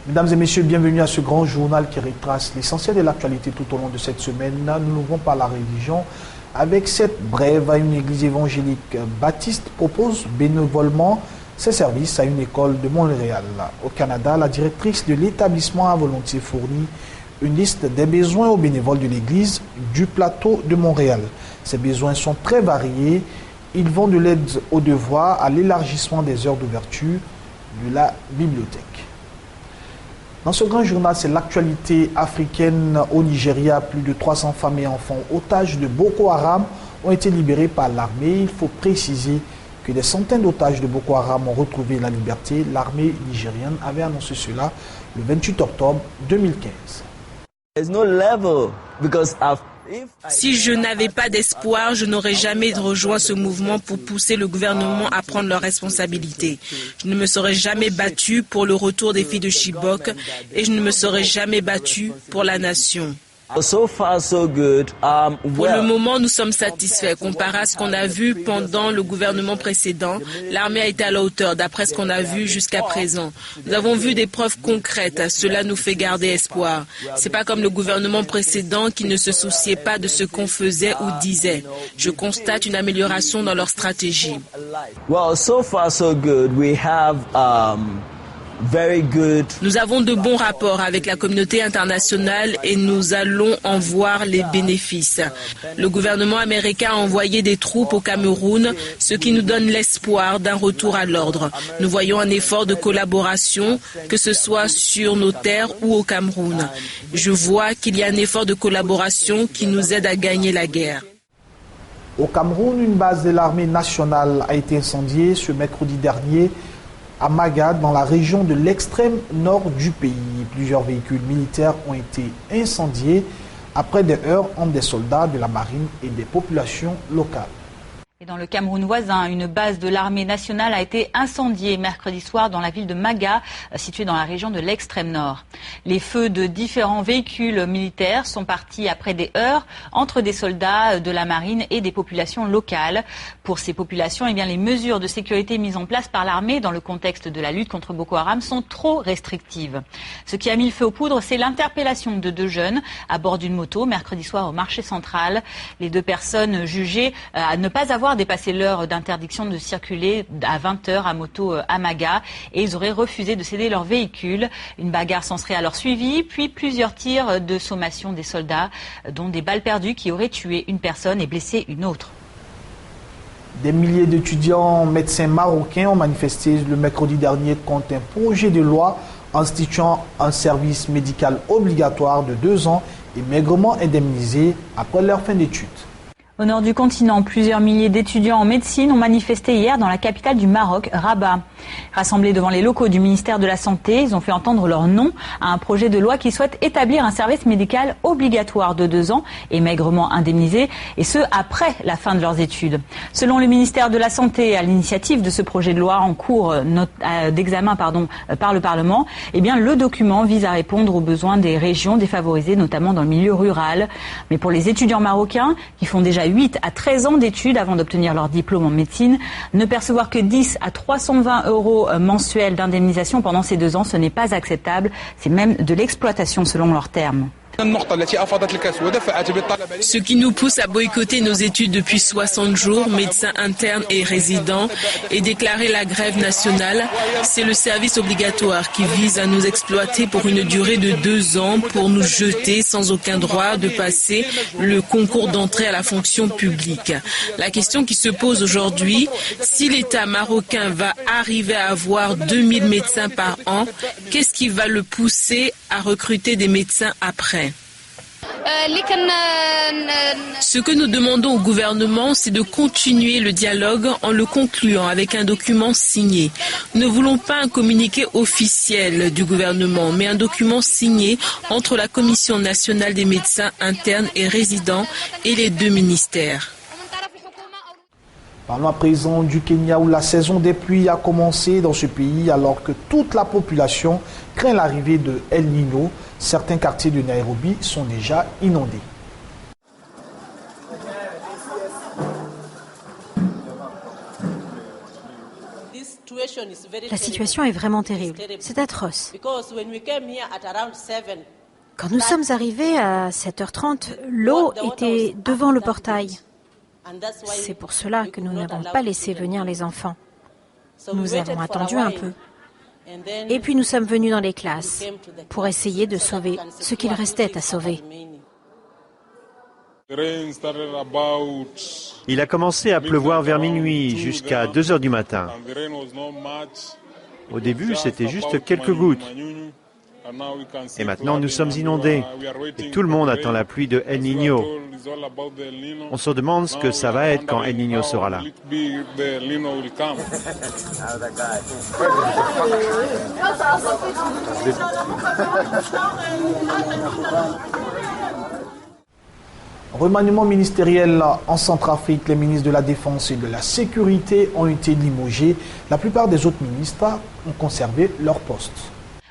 Mesdames et messieurs, bienvenue à ce grand journal qui retrace l'essentiel de l'actualité tout au long de cette semaine. Nous n'ouvrons pas la religion avec cette brève à une église évangélique. Baptiste propose bénévolement ses services à une école de Montréal. Au Canada, la directrice de l'établissement a volontiers fourni une liste des besoins aux bénévoles de l'église du plateau de Montréal. Ces besoins sont très variés. Ils vont de l'aide aux devoirs à l'élargissement des heures d'ouverture de la bibliothèque. Dans ce grand journal, c'est l'actualité africaine au Nigeria. Plus de 300 femmes et enfants otages de Boko Haram ont été libérés par l'armée. Il faut préciser que des centaines d'otages de Boko Haram ont retrouvé la liberté. L'armée nigérienne avait annoncé cela le 28 octobre 2015. Si je n'avais pas d'espoir, je n'aurais jamais rejoint ce mouvement pour pousser le gouvernement à prendre leurs responsabilités. Je ne me serais jamais battu pour le retour des filles de Chibok et je ne me serais jamais battu pour la nation. Pour le moment, nous sommes satisfaits. Comparé à ce qu'on a vu pendant le gouvernement précédent, l'armée a été à la hauteur d'après ce qu'on a vu jusqu'à présent. Nous avons vu des preuves concrètes. Cela nous fait garder espoir. C'est pas comme le gouvernement précédent qui ne se souciait pas de ce qu'on faisait ou disait. Je constate une amélioration dans leur stratégie. Nous avons de bons rapports avec la communauté internationale et nous allons en voir les bénéfices. Le gouvernement américain a envoyé des troupes au Cameroun, ce qui nous donne l'espoir d'un retour à l'ordre. Nous voyons un effort de collaboration, que ce soit sur nos terres ou au Cameroun. Je vois qu'il y a un effort de collaboration qui nous aide à gagner la guerre. Au Cameroun, une base de l'armée nationale a été incendiée ce mercredi dernier à Magad, dans la région de l'extrême nord du pays. Plusieurs véhicules militaires ont été incendiés après des heurts entre des soldats de la marine et des populations locales. Et dans le Cameroun voisin, une base de l'armée nationale a été incendiée mercredi soir dans la ville de Maga, située dans la région de l'extrême nord. Les feux de différents véhicules militaires sont partis après des heurts entre des soldats de la marine et des populations locales. Pour ces populations, les mesures de sécurité mises en place par l'armée dans le contexte de la lutte contre Boko Haram sont trop restrictives. Ce qui a mis le feu aux poudres, c'est l'interpellation de 2 jeunes à bord d'une moto mercredi soir au marché central. Les 2 personnes jugées à ne pas avoir dépassé l'heure d'interdiction de circuler à 20h à moto à Maga et ils auraient refusé de céder leur véhicule. Une bagarre s'en serait alors suivie, puis plusieurs tirs de sommation des soldats, dont des balles perdues qui auraient tué une personne et blessé une autre. Des milliers d'étudiants médecins marocains ont manifesté le mercredi dernier contre un projet de loi instituant un service médical obligatoire de 2 ans et maigrement indemnisé après leur fin d'études. Au nord du continent, plusieurs milliers d'étudiants en médecine ont manifesté hier dans la capitale du Maroc, Rabat. Rassemblés devant les locaux du ministère de la Santé, ils ont fait entendre leur non à un projet de loi qui souhaite établir un service médical obligatoire de 2 ans et maigrement indemnisé, et ce, après la fin de leurs études. Selon le ministère de la Santé, à l'initiative de ce projet de loi en cours d'examen par le Parlement, le document vise à répondre aux besoins des régions défavorisées, notamment dans le milieu rural. Mais pour les étudiants marocains, qui font déjà 8 à 13 ans d'études avant d'obtenir leur diplôme en médecine, ne percevoir que 10 à 320 euros mensuels d'indemnisation pendant ces 2 ans, ce n'est pas acceptable. C'est même de l'exploitation selon leurs termes. Ce qui nous pousse à boycotter nos études depuis 60 jours, médecins internes et résidents, et déclarer la grève nationale, c'est le service obligatoire qui vise à nous exploiter pour une durée de 2 ans pour nous jeter sans aucun droit de passer le concours d'entrée à la fonction publique. La question qui se pose aujourd'hui, si l'État marocain va arriver à avoir 2000 médecins par an, qu'est-ce qui va le pousser à recruter des médecins après ? Ce que nous demandons au gouvernement, c'est de continuer le dialogue en le concluant avec un document signé. Nous ne voulons pas un communiqué officiel du gouvernement, mais un document signé entre la Commission nationale des médecins internes et résidents et les 2 ministères. Parlons à présent du Kenya où la saison des pluies a commencé dans ce pays alors que toute la population craint l'arrivée de El Niño. Certains quartiers de Nairobi sont déjà inondés. La situation est vraiment terrible. C'est atroce. Quand nous sommes arrivés à 7h30, l'eau était devant le portail. C'est pour cela que nous n'avons pas laissé venir les enfants. Nous avons attendu un peu. Et puis nous sommes venus dans les classes pour essayer de sauver ce qu'il restait à sauver. Il a commencé à pleuvoir vers minuit jusqu'à 2 heures du matin. Au début, c'était juste quelques gouttes. Et maintenant, nous sommes inondés. Et tout le monde attend la pluie de El Niño. On se demande ce que ça va être quand El Niño sera là. Remaniement ministériel en Centrafrique, les ministres de la Défense et de la Sécurité ont été limogés. La plupart des autres ministres ont conservé leur poste.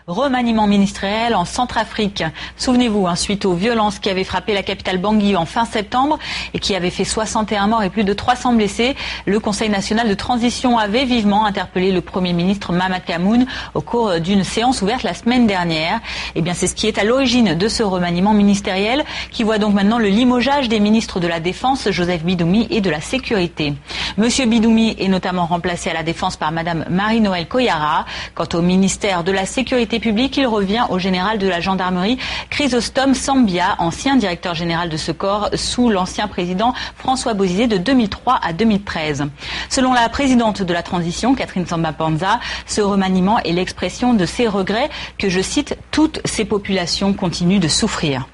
Remaniement ministériel en Centrafrique. Souvenez-vous, suite aux violences qui avaient frappé la capitale Bangui en fin septembre et qui avaient fait 61 morts et plus de 300 blessés, le Conseil national de transition avait vivement interpellé le Premier ministre Mahamat Kamoun au cours d'une séance ouverte la semaine dernière. Eh bien, c'est ce qui est à l'origine de ce remaniement ministériel qui voit donc maintenant le limogeage des ministres de la Défense, Joseph Bidoumi, et de la Sécurité. Monsieur Bidoumi est notamment remplacé à la Défense par Madame Marie-Noëlle Koyara. Quant au ministère de la Sécurité public, il revient au général de la gendarmerie Chrysostome Sambia, ancien directeur général de ce corps sous l'ancien président François Bozizé de 2003 à 2013. Selon la présidente de la transition, Catherine Samba-Panza, ce remaniement est l'expression de ses regrets que, je cite, toutes ces populations continuent de souffrir.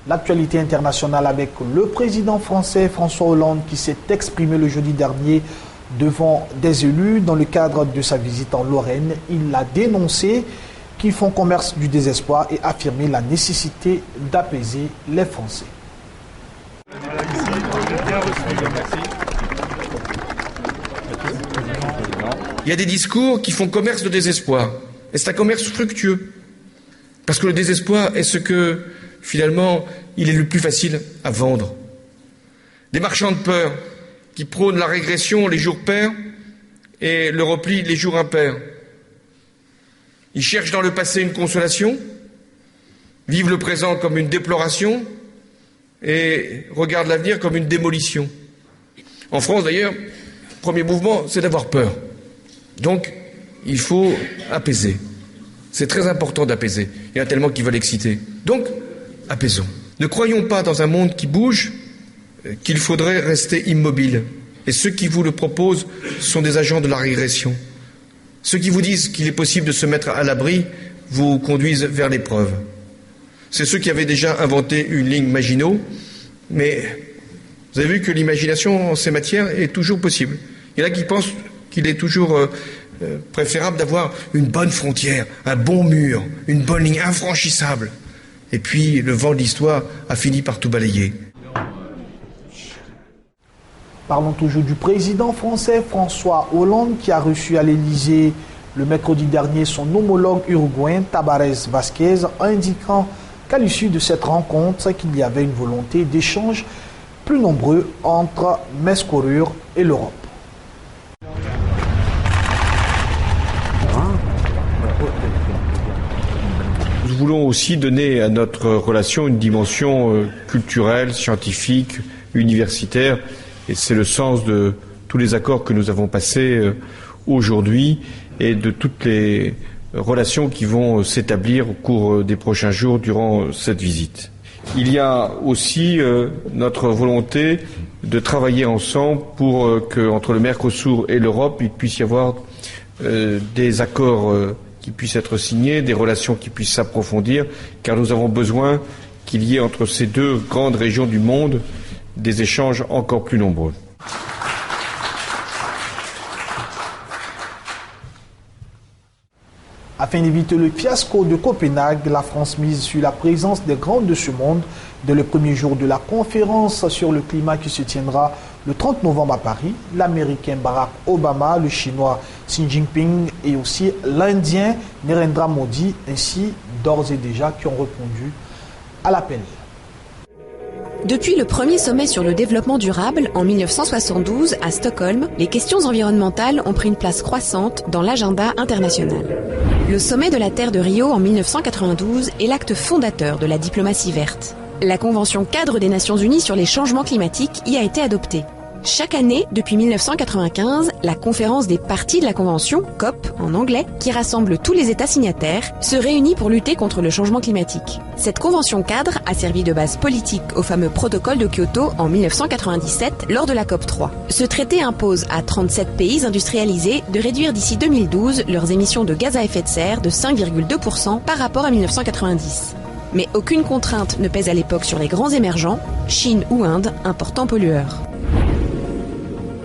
L'actualité internationale avec le président français François Hollande qui s'est exprimé le jeudi dernier devant des élus dans le cadre de sa visite en Lorraine. Il a dénoncé qu'ils font commerce du désespoir et affirmé la nécessité d'apaiser les Français. Il y a des discours qui font commerce de désespoir. Et c'est un commerce fructueux. Parce que le désespoir est ce que, finalement, il est le plus facile à vendre. Des marchands de peur qui prônent la régression les jours pairs et le repli les jours impairs. Ils cherchent dans le passé une consolation, vivent le présent comme une déploration et regardent l'avenir comme une démolition. En France, d'ailleurs, le premier mouvement, c'est d'avoir peur. Donc, il faut apaiser. C'est très important d'apaiser. Il y en a tellement qui veulent exciter. Donc, apaisons. Ne croyons pas dans un monde qui bouge qu'il faudrait rester immobile. Et ceux qui vous le proposent sont des agents de la régression. Ceux qui vous disent qu'il est possible de se mettre à l'abri vous conduisent vers l'épreuve. C'est ceux qui avaient déjà inventé une ligne Maginot, mais vous avez vu que l'imagination en ces matières est toujours possible. Il y en a qui pensent qu'il est toujours préférable d'avoir une bonne frontière, un bon mur, une bonne ligne infranchissable. Et puis le vent de l'histoire a fini par tout balayer. Parlons toujours du président français François Hollande qui a reçu à l'Élysée le mercredi dernier son homologue uruguayen Tabarez Vázquez, indiquant qu'à l'issue de cette rencontre qu'il y avait une volonté d'échange plus nombreux entre Mescourure et l'Europe. Nous voulons aussi donner à notre relation une dimension culturelle, scientifique, universitaire. Et c'est le sens de tous les accords que nous avons passés aujourd'hui et de toutes les relations qui vont s'établir au cours des prochains jours durant cette visite. Il y a aussi notre volonté de travailler ensemble pour que, entre le Mercosur et l'Europe, il puisse y avoir des accords qui puissent être signés, des relations qui puissent s'approfondir, car nous avons besoin qu'il y ait entre ces deux grandes régions du monde des échanges encore plus nombreux. Afin d'éviter le fiasco de Copenhague, la France mise sur la présence des grands de ce monde dès le premier jour de la conférence sur le climat qui se tiendra le 30 novembre à Paris. L'Américain Barack Obama, le Chinois Xi Jinping et aussi l'Indien Narendra Modi, ainsi d'ores et déjà qui ont répondu à l'appel. Depuis le premier sommet sur le développement durable en 1972 à Stockholm, les questions environnementales ont pris une place croissante dans l'agenda international. Le sommet de la Terre de Rio en 1992 est l'acte fondateur de la diplomatie verte. La Convention cadre des Nations Unies sur les changements climatiques y a été adoptée. Chaque année, depuis 1995, la conférence des parties de la Convention, COP en anglais, qui rassemble tous les États signataires, se réunit pour lutter contre le changement climatique. Cette convention cadre a servi de base politique au fameux protocole de Kyoto en 1997 lors de la COP 3. Ce traité impose à 37 pays industrialisés de réduire d'ici 2012 leurs émissions de gaz à effet de serre de 5,2% par rapport à 1990. Mais aucune contrainte ne pèse à l'époque sur les grands émergents, Chine ou Inde, importants pollueurs.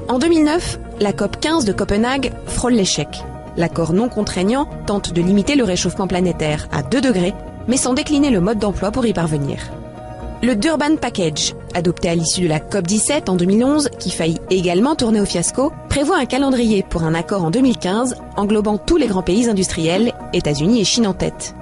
En 2009, la COP 15 de Copenhague frôle l'échec. L'accord non contraignant tente de limiter le réchauffement planétaire à 2 degrés, mais sans décliner le mode d'emploi pour y parvenir. Le Durban Package, adopté à l'issue de la COP 17 en 2011, qui faillit également tourner au fiasco, prévoit un calendrier pour un accord en 2015, englobant tous les grands pays industriels, États-Unis et Chine en tête.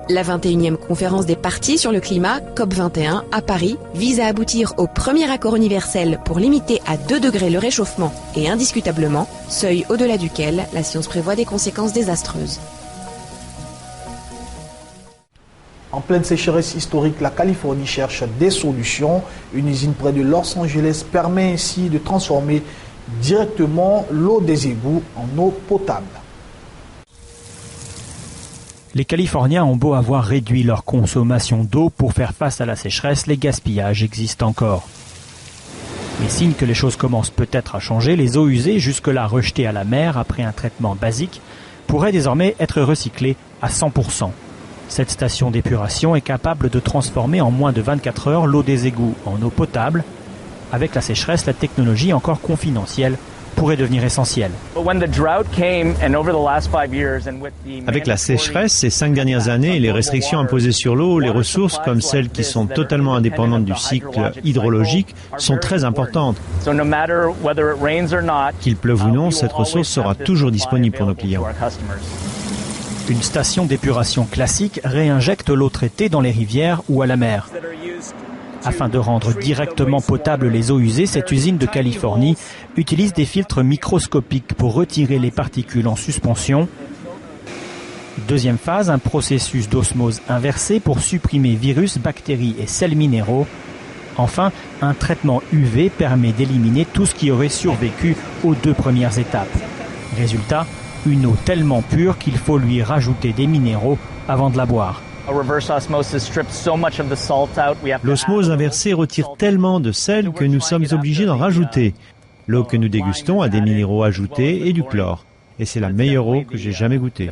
La 21e conférence des parties sur le climat, COP21, à Paris, vise à aboutir au premier accord universel pour limiter à 2 degrés le réchauffement et indiscutablement, seuil au-delà duquel la science prévoit des conséquences désastreuses. En pleine sécheresse historique, la Californie cherche des solutions. Une usine près de Los Angeles permet ainsi de transformer directement l'eau des égouts en eau potable. Les Californiens ont beau avoir réduit leur consommation d'eau pour faire face à la sécheresse, les gaspillages existent encore. Les signes que les choses commencent peut-être à changer, les eaux usées, jusque-là rejetées à la mer après un traitement basique, pourraient désormais être recyclées à 100%. Cette station d'épuration est capable de transformer en moins de 24 heures l'eau des égouts en eau potable. Avec la sécheresse, la technologie encore confidentielle pourrait devenir essentielle. Avec la sécheresse, ces 5 dernières années, les restrictions imposées sur l'eau, les ressources comme celles qui sont totalement indépendantes du cycle hydrologique sont très importantes. Qu'il pleuve ou non, cette ressource sera toujours disponible pour nos clients. Une station d'épuration classique réinjecte l'eau traitée dans les rivières ou à la mer. Afin de rendre directement potables les eaux usées, cette usine de Californie utilise des filtres microscopiques pour retirer les particules en suspension. Deuxième phase, un processus d'osmose inversée pour supprimer virus, bactéries et sels minéraux. Enfin, un traitement UV permet d'éliminer tout ce qui aurait survécu aux 2 premières étapes. Résultat, une eau tellement pure qu'il faut lui rajouter des minéraux avant de la boire. L'osmose inversée retire tellement de sel que nous sommes obligés d'en rajouter. L'eau que nous dégustons a des minéraux ajoutés et du chlore. Et c'est la meilleure eau que j'ai jamais goûtée.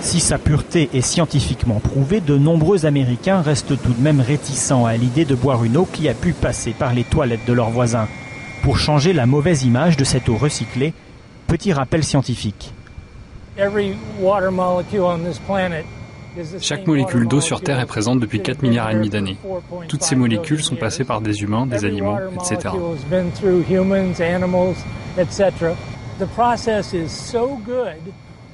Si sa pureté est scientifiquement prouvée, de nombreux Américains restent tout de même réticents à l'idée de boire une eau qui a pu passer par les toilettes de leurs voisins. Pour changer la mauvaise image de cette eau recyclée, petit rappel scientifique. Chaque molécule d'eau sur Terre est présente depuis 4,5 milliards d'années. Toutes ces molécules sont passées par des humains, des animaux, etc.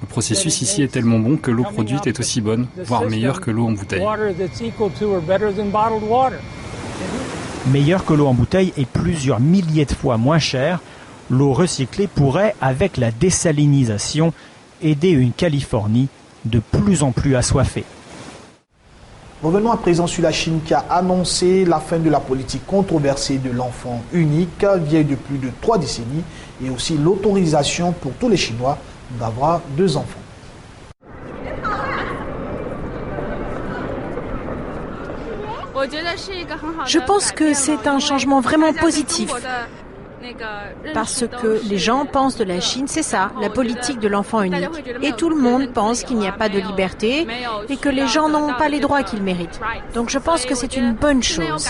Le processus ici est tellement bon que l'eau produite est aussi bonne, voire meilleure que l'eau en bouteille. Meilleure que l'eau en bouteille et plusieurs milliers de fois moins chère, l'eau recyclée pourrait, avec la désalinisation, aider une Californie de plus en plus assoiffée. Revenons à présent sur la Chine qui a annoncé la fin de la politique controversée de l'enfant unique, vieille de plus de 3 décennies, et aussi l'autorisation pour tous les Chinois d'avoir 2 enfants. Je pense que c'est un changement vraiment positif. Parce que les gens pensent de la Chine, c'est ça, la politique de l'enfant unique. Et tout le monde pense qu'il n'y a pas de liberté et que les gens n'ont pas les droits qu'ils méritent. Donc je pense que c'est une bonne chose.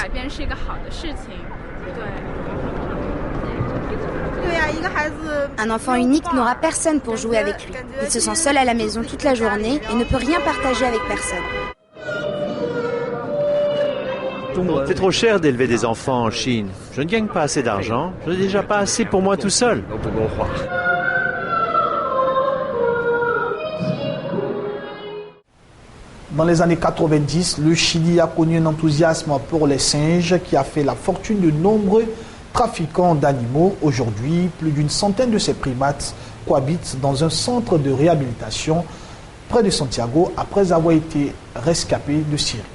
Un enfant unique n'aura personne pour jouer avec lui. Il se sent seul à la maison toute la journée et ne peut rien partager avec personne. C'est trop cher d'élever des enfants en Chine. Je ne gagne pas assez d'argent. Je n'ai déjà pas assez pour moi tout seul. Dans les années 90, le Chili a connu un enthousiasme pour les singes qui a fait la fortune de nombreux trafiquants d'animaux. Aujourd'hui, plus d'une centaine de ces primates cohabitent dans un centre de réhabilitation près de Santiago après avoir été rescapés de cirque.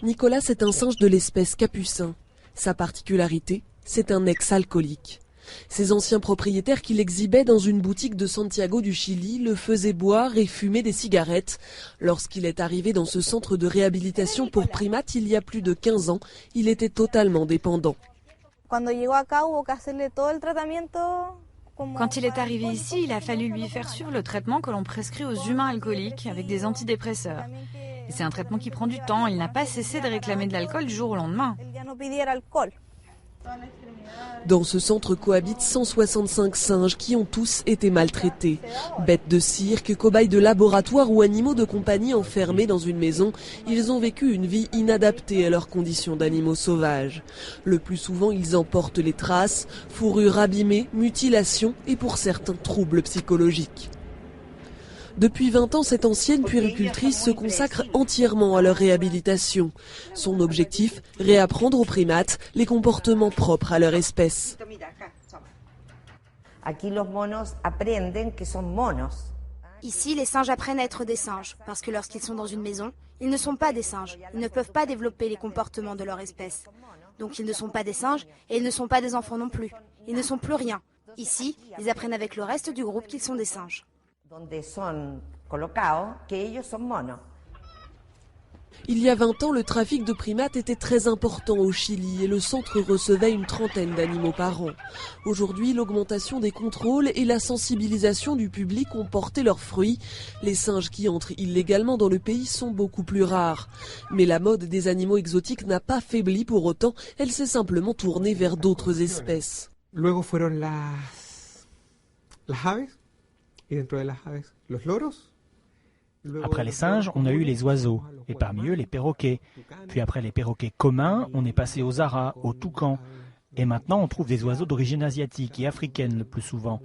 Nicolas est un singe de l'espèce capucin. Sa particularité, c'est un ex-alcoolique. Ses anciens propriétaires qui l'exhibaient dans une boutique de Santiago du Chili le faisaient boire et fumer des cigarettes. Lorsqu'il est arrivé dans ce centre de réhabilitation pour primates il y a plus de 15 ans, il était totalement dépendant. Quand il est arrivé ici, il a fallu lui faire suivre le traitement que l'on prescrit aux humains alcooliques avec des antidépresseurs. Et c'est un traitement qui prend du temps. Il n'a pas cessé de réclamer de l'alcool du jour au lendemain. Dans ce centre cohabitent 165 singes qui ont tous été maltraités. Bêtes de cirque, cobayes de laboratoire ou animaux de compagnie enfermés dans une maison, ils ont vécu une vie inadaptée à leurs conditions d'animaux sauvages. Le plus souvent, ils en portent les traces, fourrures abîmées, mutilations et pour certains troubles psychologiques. Depuis 20 ans, cette ancienne puéricultrice se consacre entièrement à leur réhabilitation. Son objectif, réapprendre aux primates les comportements propres à leur espèce. Ici, les singes apprennent à être des singes, parce que lorsqu'ils sont dans une maison, ils ne sont pas des singes. Ils ne peuvent pas développer les comportements de leur espèce. Donc ils ne sont pas des singes et ils ne sont pas des enfants non plus. Ils ne sont plus rien. Ici, ils apprennent avec le reste du groupe qu'ils sont des singes. Il y a 20 ans, le trafic de primates était très important au Chili et le centre recevait une trentaine d'animaux par an. Aujourd'hui, l'augmentation des contrôles et la sensibilisation du public ont porté leurs fruits. Les singes qui entrent illégalement dans le pays sont beaucoup plus rares. Mais la mode des animaux exotiques n'a pas faibli pour autant, elle s'est simplement tournée vers d'autres espèces. Luego fueron las aves. Après les singes, on a eu les oiseaux, et parmi eux les perroquets. Puis après les perroquets communs, on est passé aux aras, aux toucans. Et maintenant, on trouve des oiseaux d'origine asiatique et africaine le plus souvent.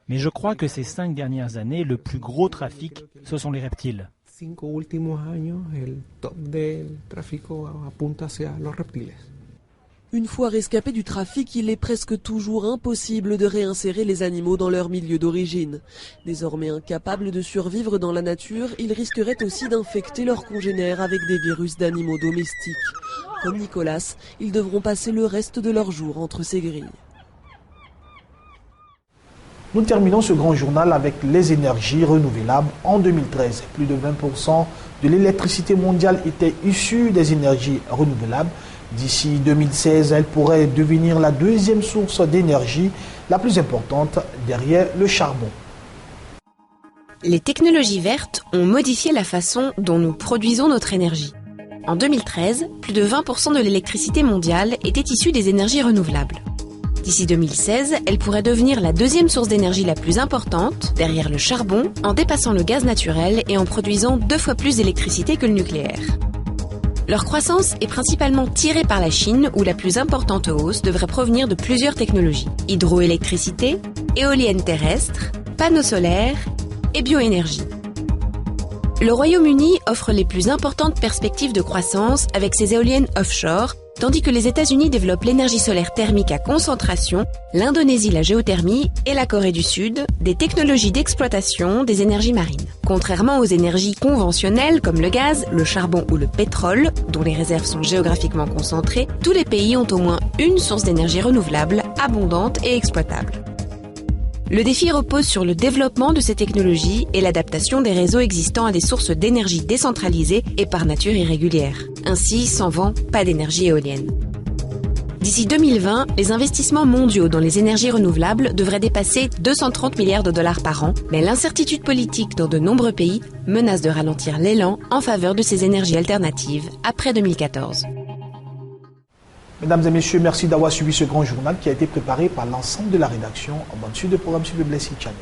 Mais je crois que ces 5 dernières années, le plus gros trafic, ce sont les reptiles. Une fois rescapés du trafic, il est presque toujours impossible de réinsérer les animaux dans leur milieu d'origine. Désormais incapables de survivre dans la nature, ils risqueraient aussi d'infecter leurs congénères avec des virus d'animaux domestiques. Comme Nicolas, ils devront passer le reste de leur jour entre ces grilles. Nous terminons ce grand journal avec les énergies renouvelables. En 2013, plus de 20% de l'électricité mondiale était issue des énergies renouvelables. D'ici 2016, elle pourrait devenir la deuxième source d'énergie la plus importante derrière le charbon. Les technologies vertes ont modifié la façon dont nous produisons notre énergie. En 2013, plus de 20% de l'électricité mondiale était issue des énergies renouvelables. D'ici 2016, elle pourrait devenir la deuxième source d'énergie la plus importante derrière le charbon, en dépassant le gaz naturel et en produisant 2 fois plus d'électricité que le nucléaire. Leur croissance est principalement tirée par la Chine, où la plus importante hausse devrait provenir de plusieurs technologies. Hydroélectricité, éoliennes terrestres, panneaux solaires et bioénergie. Le Royaume-Uni offre les plus importantes perspectives de croissance avec ses éoliennes offshore, tandis que les États-Unis développent l'énergie solaire thermique à concentration, l'Indonésie la géothermie et la Corée du Sud des technologies d'exploitation des énergies marines. Contrairement aux énergies conventionnelles comme le gaz, le charbon ou le pétrole, dont les réserves sont géographiquement concentrées, tous les pays ont au moins une source d'énergie renouvelable, abondante et exploitable. Le défi repose sur le développement de ces technologies et l'adaptation des réseaux existants à des sources d'énergie décentralisées et par nature irrégulières. Ainsi, sans vent, pas d'énergie éolienne. D'ici 2020, les investissements mondiaux dans les énergies renouvelables devraient dépasser 230 milliards de dollars par an, mais l'incertitude politique dans de nombreux pays menace de ralentir l'élan en faveur de ces énergies alternatives après 2014. Mesdames et messieurs, merci d'avoir suivi ce grand journal qui a été préparé par l'ensemble de la rédaction. En bonne suite de programme sur le Blessing Channel.